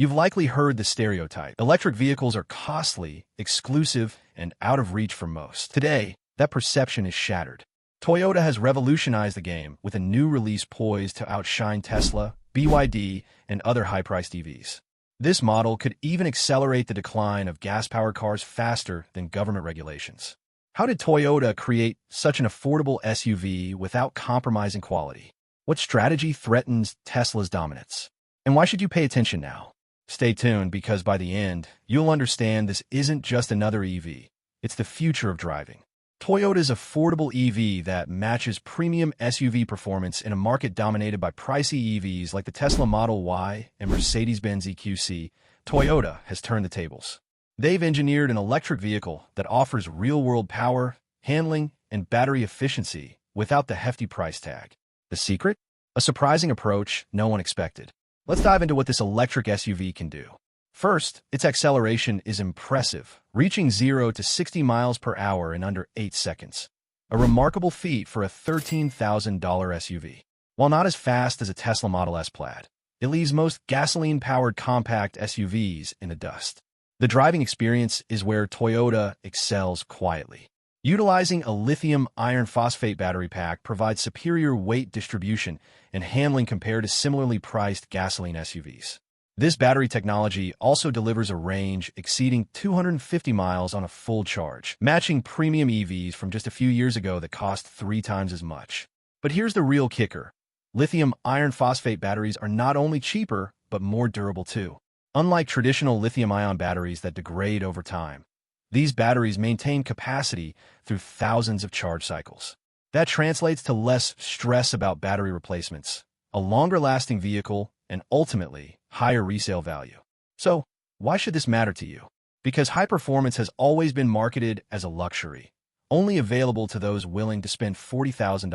You've likely heard the stereotype. Electric vehicles are costly, exclusive, and out of reach for most. Today, that perception is shattered. Toyota has revolutionized the game with a new release poised to outshine Tesla, BYD, and other high-priced EVs. This model could even accelerate the decline of gas-powered cars faster than government regulations. How did Toyota create such an affordable SUV without compromising quality? What strategy threatens Tesla's dominance? And why should you pay attention now? Stay tuned, because by the end, you'll understand this isn't just another EV. It's the future of driving. Toyota's affordable EV that matches premium SUV performance in a market dominated by pricey EVs like the Tesla Model Y and Mercedes-Benz EQC. Toyota has turned the tables. They've engineered an electric vehicle that offers real-world power, handling, and battery efficiency without the hefty price tag. The secret? A surprising approach no one expected. Let's dive into what this electric SUV can do. First, its acceleration is impressive, reaching 0 to 60 miles per hour in under 8 seconds. A remarkable feat for a $13,000 SUV. While not as fast as a Tesla Model S Plaid, it leaves most gasoline-powered compact SUVs in the dust. The driving experience is where Toyota excels quietly. Utilizing a lithium iron phosphate battery pack provides superior weight distribution and handling compared to similarly priced gasoline SUVs. This battery technology also delivers a range exceeding 250 miles on a full charge, matching premium EVs from just a few years ago that cost 3 times as much. But here's the real kicker. Lithium iron phosphate batteries are not only cheaper, but more durable too. Unlike traditional lithium-ion batteries that degrade over time, these batteries maintain capacity through thousands of charge cycles. That translates to less stress about battery replacements, a longer-lasting vehicle, and ultimately, higher resale value. So, why should this matter to you? Because high performance has always been marketed as a luxury, only available to those willing to spend $40,000,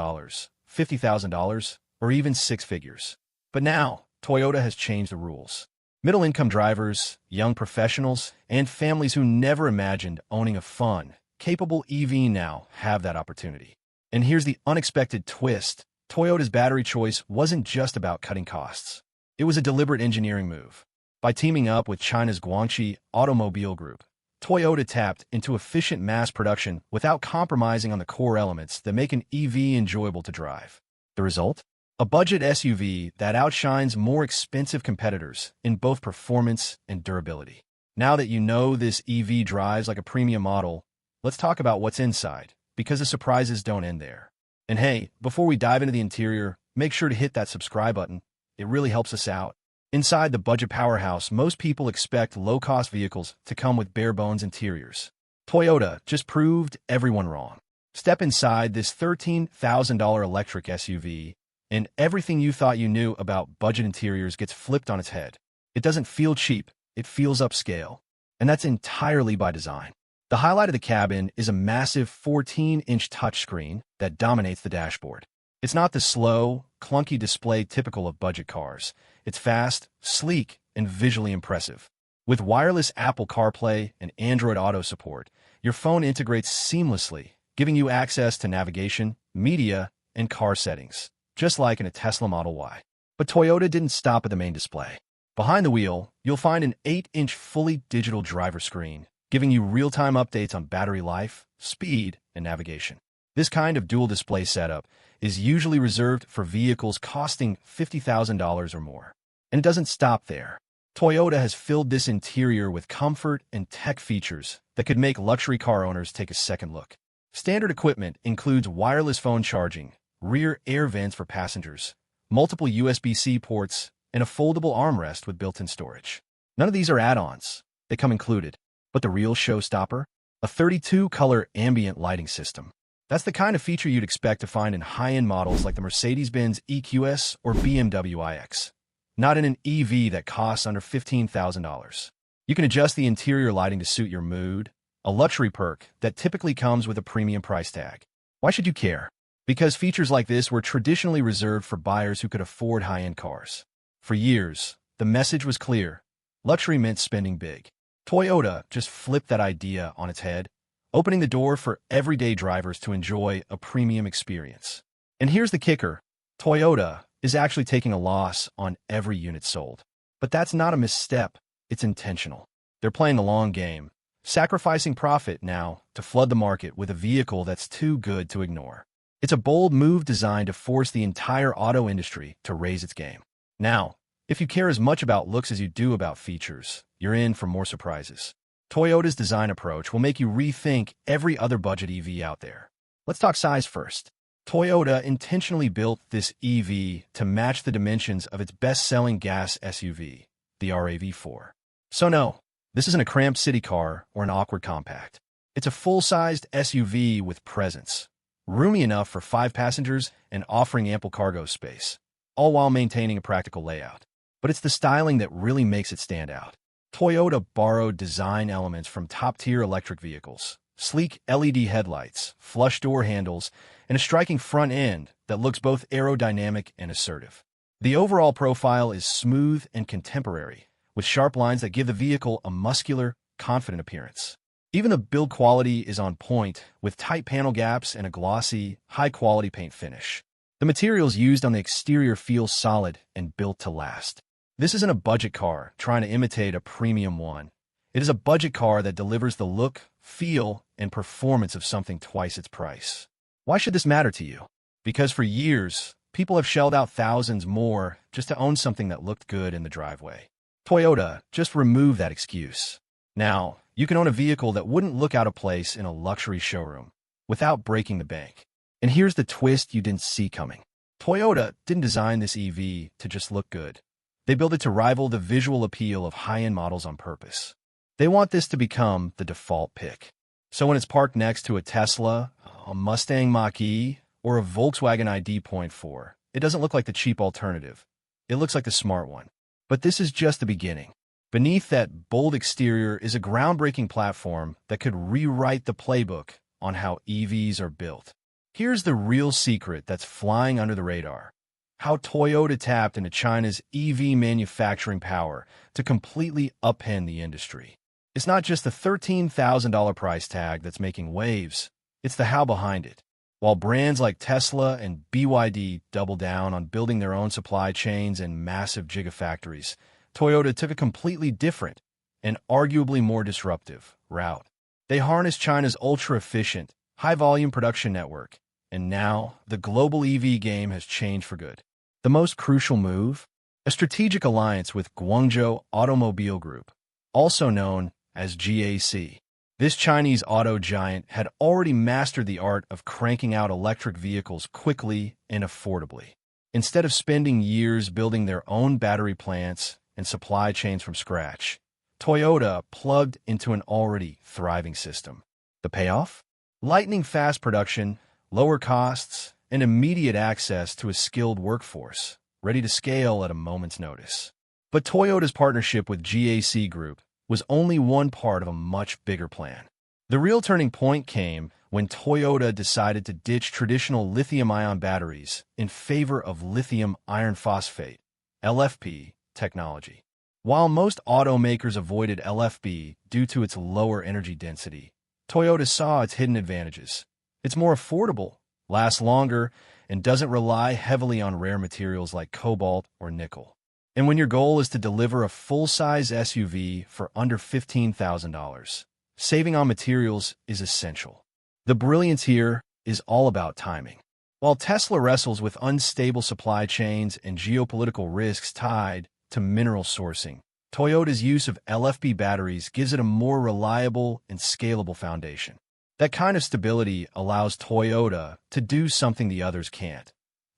$50,000, or even 6 figures. But now, Toyota has changed the rules. Middle-income drivers, young professionals, and families who never imagined owning a fun, capable EV now have that opportunity. And here's the unexpected twist. Toyota's battery choice wasn't just about cutting costs. It was a deliberate engineering move. By teaming up with China's Guangxi Automobile Group, Toyota tapped into efficient mass production without compromising on the core elements that make an EV enjoyable to drive. The result? A budget SUV that outshines more expensive competitors in both performance and durability. Now that you know this EV drives like a premium model, let's talk about what's inside, because the surprises don't end there. And hey, before we dive into the interior, make sure to hit that subscribe button. It really helps us out. Inside the budget powerhouse, most people expect low-cost vehicles to come with bare-bones interiors. Toyota just proved everyone wrong. Step inside this $13,000 electric SUV, and everything you thought you knew about budget interiors gets flipped on its head. It doesn't feel cheap, it feels upscale. And that's entirely by design. The highlight of the cabin is a massive 14-inch touchscreen that dominates the dashboard. It's not the slow, clunky display typical of budget cars. It's fast, sleek, and visually impressive. With wireless Apple CarPlay and Android Auto support, your phone integrates seamlessly, giving you access to navigation, media, and car settings, just like in a Tesla Model Y. But Toyota didn't stop at the main display. Behind the wheel, you'll find an 8-inch fully digital driver screen, giving you real-time updates on battery life, speed, and navigation. This kind of dual display setup is usually reserved for vehicles costing $50,000 or more. And it doesn't stop there. Toyota has filled this interior with comfort and tech features that could make luxury car owners take a second look. Standard equipment includes wireless phone charging, rear air vents for passengers, multiple USB-C ports, and a foldable armrest with built-in storage. None of these are add-ons. They come included. But the real showstopper? A 32-color ambient lighting system. That's the kind of feature you'd expect to find in high-end models like the Mercedes-Benz EQS or BMW iX, not in an EV that costs under $15,000. You can adjust the interior lighting to suit your mood, a luxury perk that typically comes with a premium price tag. Why should you care? Because features like this were traditionally reserved for buyers who could afford high-end cars. For years, the message was clear. Luxury meant spending big. Toyota just flipped that idea on its head, opening the door for everyday drivers to enjoy a premium experience. And here's the kicker. Toyota is actually taking a loss on every unit sold. But that's not a misstep, it's intentional. They're playing the long game, sacrificing profit now to flood the market with a vehicle that's too good to ignore. It's a bold move designed to force the entire auto industry to raise its game. Now, if you care as much about looks as you do about features, you're in for more surprises. Toyota's design approach will make you rethink every other budget EV out there. Let's talk size first. Toyota intentionally built this EV to match the dimensions of its best-selling gas SUV, the RAV4. So no, this isn't a cramped city car or an awkward compact. It's a full-sized SUV with presence, roomy enough for 5 passengers and offering ample cargo space, all while maintaining a practical layout. But it's the styling that really makes it stand out. Toyota borrowed design elements from top-tier electric vehicles: sleek LED headlights, flush door handles, and a striking front end that looks both aerodynamic and assertive. The overall profile is smooth and contemporary, with sharp lines that give the vehicle a muscular, confident appearance. Even the build quality is on point, with tight panel gaps and a glossy, high-quality paint finish. The materials used on the exterior feel solid and built to last. This isn't a budget car trying to imitate a premium one. It is a budget car that delivers the look, feel, and performance of something twice its price. Why should this matter to you? Because for years, people have shelled out thousands more just to own something that looked good in the driveway. Toyota just removed that excuse. Now, you can own a vehicle that wouldn't look out of place in a luxury showroom without breaking the bank. And here's the twist you didn't see coming. Toyota didn't design this EV to just look good. They built it to rival the visual appeal of high-end models on purpose. They want this to become the default pick. So when it's parked next to a Tesla, a Mustang Mach-E, or a Volkswagen ID.4, it doesn't look like the cheap alternative. It looks like the smart one. But this is just the beginning. Beneath that bold exterior is a groundbreaking platform that could rewrite the playbook on how EVs are built. Here's the real secret that's flying under the radar: how Toyota tapped into China's EV manufacturing power to completely upend the industry. It's not just the $13,000 price tag that's making waves, it's the how behind it. While brands like Tesla and BYD double down on building their own supply chains and massive gigafactories, Toyota took a completely different and arguably more disruptive route. They harnessed China's ultra-efficient, high-volume production network, and now the global EV game has changed for good. The most crucial move? A strategic alliance with Guangzhou Automobile Group, also known as GAC. This Chinese auto giant had already mastered the art of cranking out electric vehicles quickly and affordably. Instead of spending years building their own battery plants and supply chains from scratch, Toyota plugged into an already thriving system. The payoff? Lightning-fast production, lower costs, and immediate access to a skilled workforce, ready to scale at a moment's notice. But Toyota's partnership with GAC Group was only one part of a much bigger plan. The real turning point came when Toyota decided to ditch traditional lithium-ion batteries in favor of lithium iron phosphate, LFP, technology. While most automakers avoided LFP due to its lower energy density, Toyota saw its hidden advantages. It's more affordable, lasts longer, and doesn't rely heavily on rare materials like cobalt or nickel. And when your goal is to deliver a full-size SUV for under $15,000, saving on materials is essential. The brilliance here is all about timing. While Tesla wrestles with unstable supply chains and geopolitical risks tied to mineral sourcing, Toyota's use of LFP batteries gives it a more reliable and scalable foundation. That kind of stability allows Toyota to do something the others can't: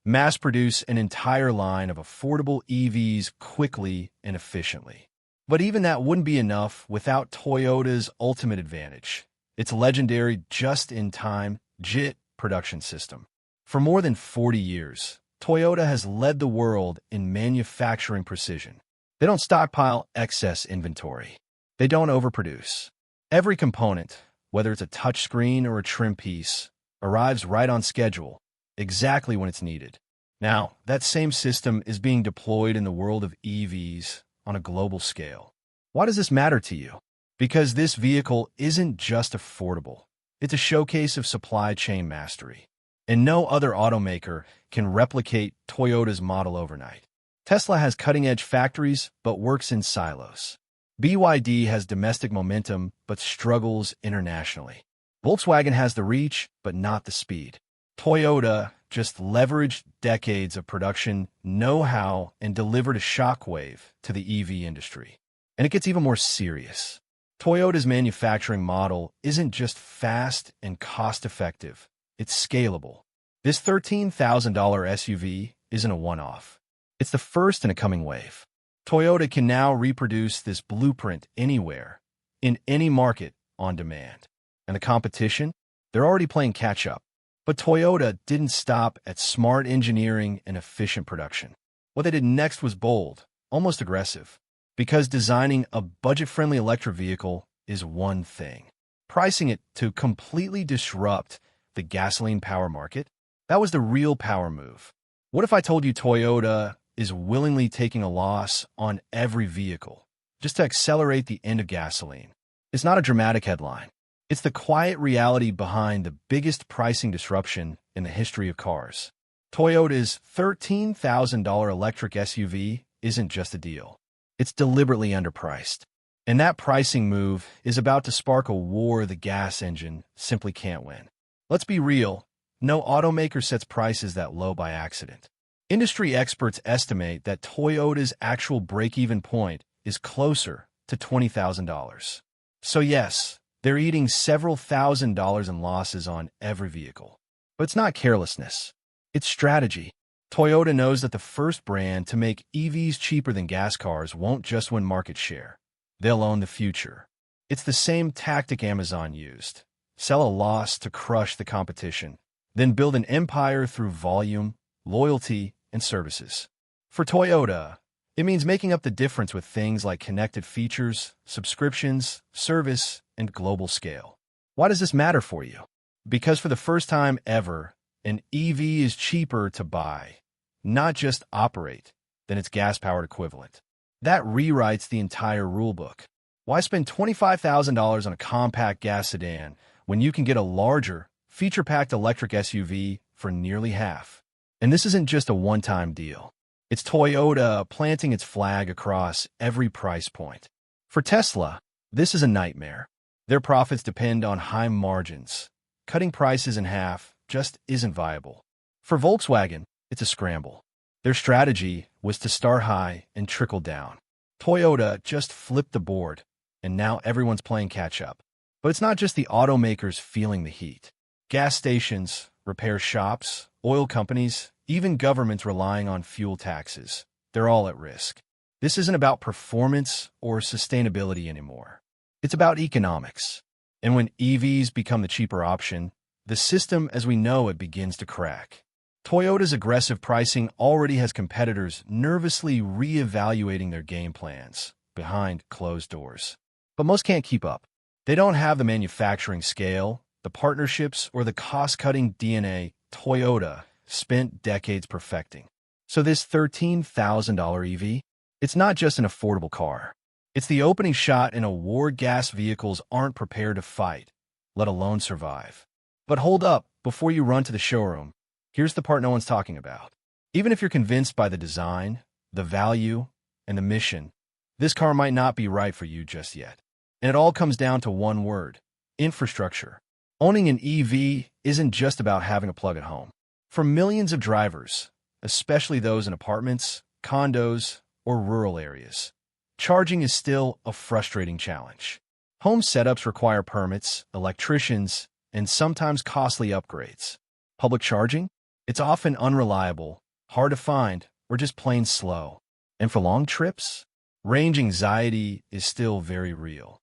mass-produce an entire line of affordable EVs quickly and efficiently. But even that wouldn't be enough without Toyota's ultimate advantage: its legendary just-in-time JIT production system. For more than 40 years, Toyota has led the world in manufacturing precision. They don't stockpile excess inventory. They don't overproduce. Every component, whether it's a touchscreen or a trim piece, arrives right on schedule, exactly when it's needed. Now, that same system is being deployed in the world of EVs on a global scale. Why does this matter to you? Because this vehicle isn't just affordable. It's a showcase of supply chain mastery. And no other automaker can replicate Toyota's model overnight. Tesla has cutting-edge factories but works in silos. BYD has domestic momentum but struggles internationally. Volkswagen has the reach but not the speed. Toyota just leveraged decades of production, know-how, and delivered a shockwave to the EV industry. And it gets even more serious. Toyota's manufacturing model isn't just fast and cost-effective, it's scalable. This $13,000 SUV isn't a one-off. It's the first in a coming wave. Toyota can now reproduce this blueprint anywhere, in any market, on demand. And the competition? They're already playing catch-up. But Toyota didn't stop at smart engineering and efficient production. What they did next was bold, almost aggressive. Because designing a budget-friendly electric vehicle is one thing. Pricing it to completely disrupt the gasoline power market? That was the real power move. What if I told you Toyota is willingly taking a loss on every vehicle, just to accelerate the end of gasoline? It's not a dramatic headline. It's the quiet reality behind the biggest pricing disruption in the history of cars. Toyota's $13,000 electric SUV isn't just a deal. It's deliberately underpriced. And that pricing move is about to spark a war the gas engine simply can't win. Let's be real, no automaker sets prices that low by accident. Industry experts estimate that Toyota's actual break-even point is closer to $20,000. So yes, they're eating several $1,000s in losses on every vehicle. But it's not carelessness. It's strategy. Toyota knows that the first brand to make EVs cheaper than gas cars won't just win market share. They'll own the future. It's the same tactic Amazon used. Sell a loss to crush the competition, then build an empire through volume, loyalty, and services. For Toyota, it means making up the difference with things like connected features, subscriptions, service, and global scale. Why does this matter for you? Because for the first time ever, an EV is cheaper to buy, not just operate, than its gas-powered equivalent. That rewrites the entire rulebook. Why spend $25,000 on a compact gas sedan when you can get a larger, feature-packed electric SUV for nearly half? And this isn't just a one-time deal. It's Toyota planting its flag across every price point. For Tesla, this is a nightmare. Their profits depend on high margins. Cutting prices in half just isn't viable. For Volkswagen, it's a scramble. Their strategy was to start high and trickle down. Toyota just flipped the board, and now everyone's playing catch-up. But it's not just the automakers feeling the heat. Gas stations, repair shops, oil companies, even governments relying on fuel taxes, they're all at risk. This isn't about performance or sustainability anymore. It's about economics. And when EVs become the cheaper option, the system as we know it begins to crack. Toyota's aggressive pricing already has competitors nervously re-evaluating their game plans behind closed doors. But most can't keep up. They don't have the manufacturing scale, the partnerships, or the cost-cutting DNA Toyota spent decades perfecting. So this $13,000 EV, it's not just an affordable car. It's the opening shot in a war gas vehicles aren't prepared to fight, let alone survive. But hold up, before you run to the showroom, here's the part no one's talking about. Even if you're convinced by the design, the value, and the mission, this car might not be right for you just yet. And it all comes down to one word: infrastructure. Owning an EV isn't just about having a plug at home. For millions of drivers, especially those in apartments, condos, or rural areas, charging is still a frustrating challenge. Home setups require permits, electricians, and sometimes costly upgrades. Public charging? It's often unreliable, hard to find, or just plain slow. And for long trips, range anxiety is still very real.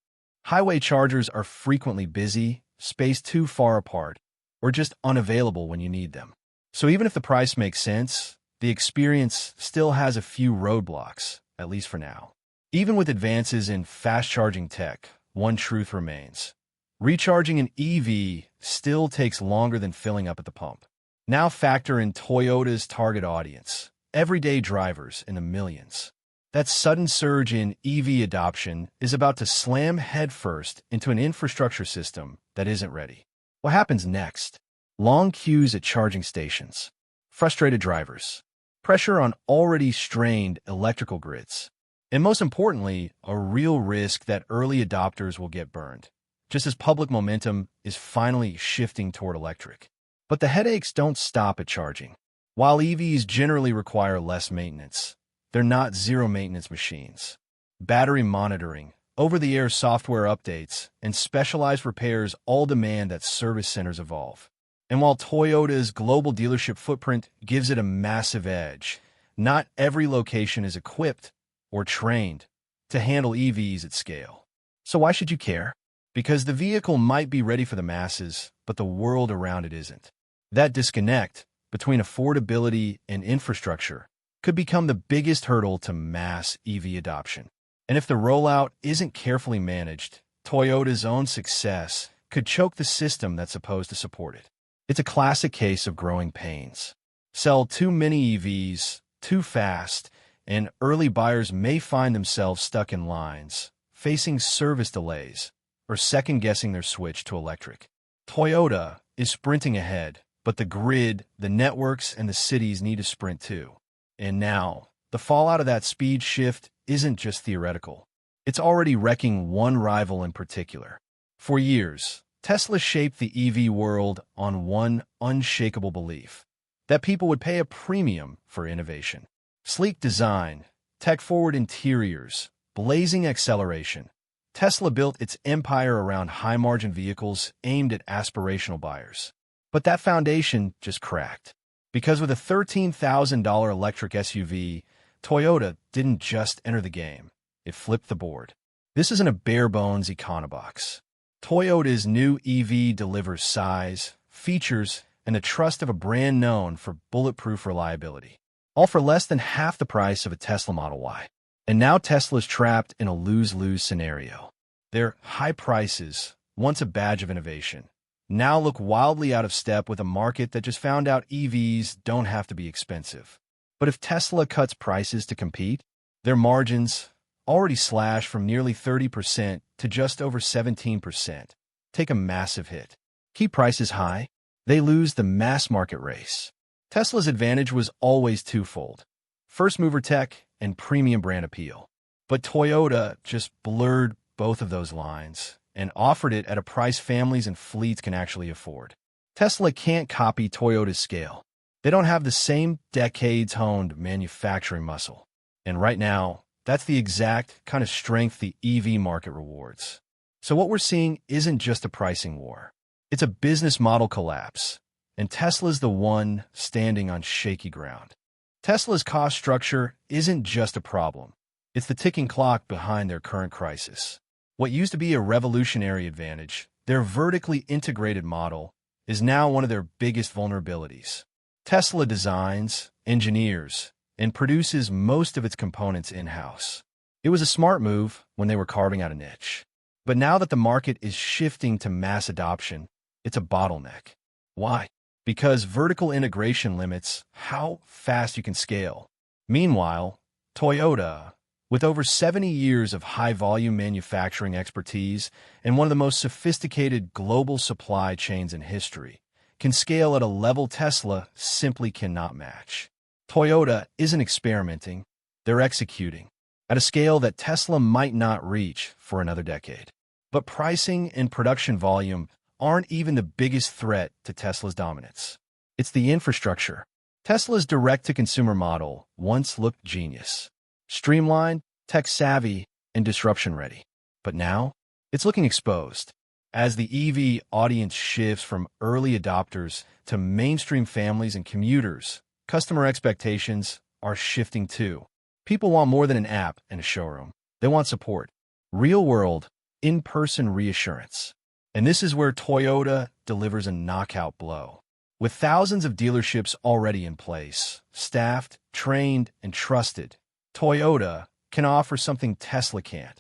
Highway chargers are frequently busy, spaced too far apart, or just unavailable when you need them. So even if the price makes sense, the experience still has a few roadblocks, at least for now. Even with advances in fast-charging tech, one truth remains. Recharging an EV still takes longer than filling up at the pump. Now factor in Toyota's target audience, everyday drivers in the millions. That sudden surge in EV adoption is about to slam headfirst into an infrastructure system that isn't ready. What happens next? Long queues at charging stations, frustrated drivers, pressure on already strained electrical grids, and most importantly, a real risk that early adopters will get burned, just as public momentum is finally shifting toward electric. But the headaches don't stop at charging. While EVs generally require less maintenance, they're not zero-maintenance machines. Battery monitoring, over-the-air software updates, and specialized repairs all demand that service centers evolve. And while Toyota's global dealership footprint gives it a massive edge, not every location is equipped or trained to handle EVs at scale. So why should you care? Because the vehicle might be ready for the masses, but the world around it isn't. That disconnect between affordability and infrastructure could become the biggest hurdle to mass EV adoption. And if the rollout isn't carefully managed, Toyota's own success could choke the system that's supposed to support it. It's a classic case of growing pains. Sell too many EVs, too fast, and early buyers may find themselves stuck in lines, facing service delays, or second-guessing their switch to electric. Toyota is sprinting ahead, but the grid, the networks, and the cities need to sprint too. And now, the fallout of that speed shift isn't just theoretical. It's already wrecking one rival in particular. For years, Tesla shaped the EV world on one unshakable belief: that people would pay a premium for innovation. Sleek design, tech-forward interiors, blazing acceleration. Tesla built its empire around high-margin vehicles aimed at aspirational buyers. But that foundation just cracked. Because with a $13,000 electric SUV, Toyota didn't just enter the game, it flipped the board. This isn't a bare-bones econobox. Toyota's new EV delivers size, features, and the trust of a brand known for bulletproof reliability, all for less than half the price of a Tesla Model Y. And now Tesla's trapped in a lose-lose scenario. Their high prices, once a badge of innovation, now look wildly out of step with a market that just found out EVs don't have to be expensive. But if Tesla cuts prices to compete, their margins, already slashed from nearly 30% to just over 17%, take a massive hit. Keep prices high, they lose the mass market race. Tesla's advantage was always twofold: first-mover tech and premium brand appeal. But Toyota just blurred both of those lines and offered it at a price families and fleets can actually afford. Tesla can't copy Toyota's scale. They don't have the same decades-honed manufacturing muscle. And right now, that's the exact kind of strength the EV market rewards. So what we're seeing isn't just a pricing war. It's a business model collapse. And Tesla's the one standing on shaky ground. Tesla's cost structure isn't just a problem. It's the ticking clock behind their current crisis. What used to be a revolutionary advantage, their vertically integrated model, is now one of their biggest vulnerabilities. Tesla designs, engineers, and produces most of its components in-house. It was a smart move when they were carving out a niche. But now that the market is shifting to mass adoption, it's a bottleneck. Why? Because vertical integration limits how fast you can scale. Meanwhile, Toyota, with over 70 years of high-volume manufacturing expertise and one of the most sophisticated global supply chains in history, can scale at a level Tesla simply cannot match. Toyota isn't experimenting, they're executing, at a scale that Tesla might not reach for another decade. But pricing and production volume aren't even the biggest threat to Tesla's dominance. It's the infrastructure. Tesla's direct-to-consumer model once looked genius: streamlined, tech-savvy, and disruption-ready. But now, it's looking exposed. As the EV audience shifts from early adopters to mainstream families and commuters, customer expectations are shifting too. People want more than an app and a showroom. They want support, real-world, in-person reassurance. And this is where Toyota delivers a knockout blow. With thousands of dealerships already in place, staffed, trained, and trusted, Toyota can offer something Tesla can't: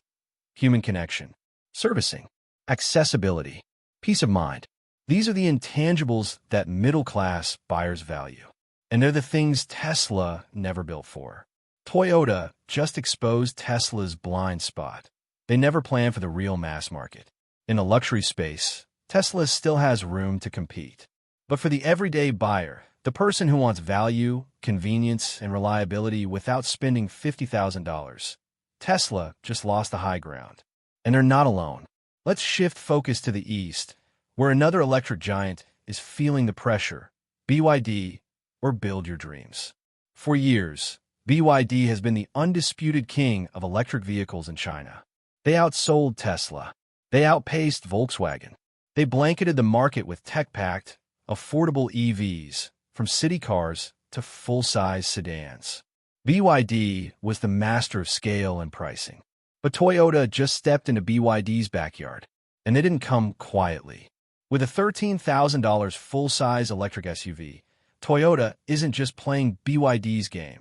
human connection, servicing, accessibility, peace of mind. These are the intangibles that middle-class buyers value. And they're the things Tesla never built for. Toyota just exposed Tesla's blind spot. They never planned for the real mass market. In the luxury space, Tesla still has room to compete. But for the everyday buyer, The person who wants value, convenience, and reliability without spending $50,000. Tesla just lost the high ground. And they're not alone. Let's shift focus to the east, where another electric giant is feeling the pressure. BYD, or build your dreams. For years, BYD has been the undisputed king of electric vehicles in China. They outsold Tesla. They outpaced Volkswagen. They blanketed the market with tech-packed, affordable EVs, from city cars to full-size sedans. BYD was the master of scale and pricing. But Toyota just stepped into BYD's backyard, and they didn't come quietly. With a $13,000 full-size electric SUV, Toyota isn't just playing BYD's game.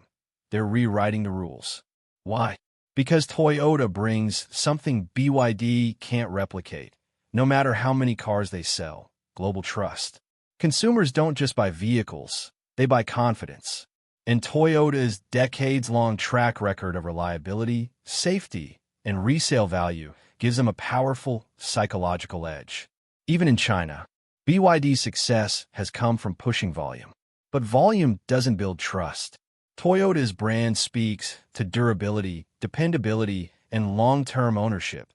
They're rewriting the rules. Why? Because Toyota brings something BYD can't replicate, no matter how many cars they sell: global trust. Consumers don't just buy vehicles, they buy confidence. And Toyota's decades-long track record of reliability, safety, and resale value gives them a powerful psychological edge. Even in China, BYD's success has come from pushing volume. But volume doesn't build trust. Toyota's brand speaks to durability, dependability, and long-term ownership,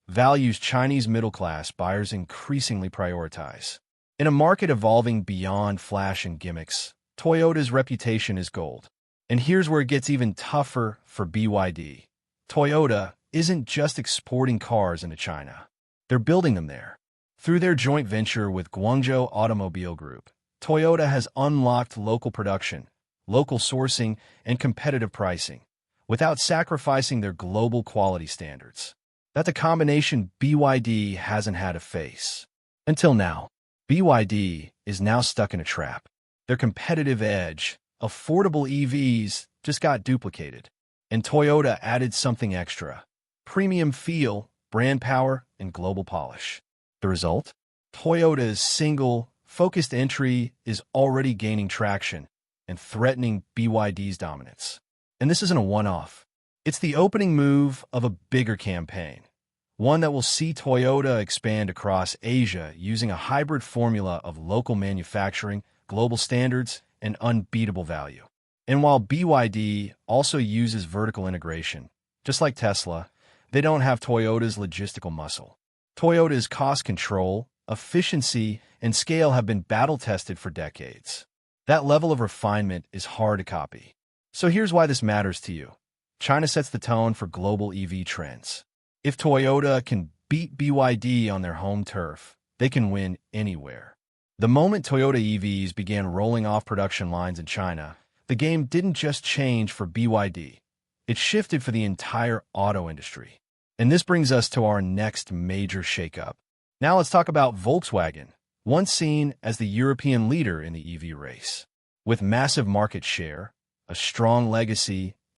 values Chinese middle-class buyers increasingly prioritize. In a market evolving beyond flash and gimmicks, Toyota's reputation is gold. And here's where it gets even tougher for BYD. Toyota isn't just exporting cars into China. They're building them there. Through their joint venture with Guangzhou Automobile Group, Toyota has unlocked local production, local sourcing, and competitive pricing, without sacrificing their global quality standards. That's a combination BYD hasn't had to face. Until now, BYD is now stuck in a trap. Their competitive edge, affordable EVs, just got duplicated. And Toyota added something extra: premium feel, brand power, and global polish. The result? Toyota's single, focused entry is already gaining traction and threatening BYD's dominance. And this isn't a one-off. It's the opening move of a bigger campaign, one that will see Toyota expand across Asia using a hybrid formula of local manufacturing, global standards, and unbeatable value. And while BYD also uses vertical integration, just like Tesla, they don't have Toyota's logistical muscle. Toyota's cost control, efficiency, and scale have been battle-tested for decades. That level of refinement is hard to copy. So here's why this matters to you. China sets the tone for global EV trends. If Toyota can beat BYD on their home turf, they can win anywhere. The moment Toyota EVs began rolling off production lines in China, the game didn't just change for BYD. It shifted for the entire auto industry. And this brings us to our next major shakeup. Now let's talk about Volkswagen, once seen as the European leader in the EV race. With massive market share, a strong legacy,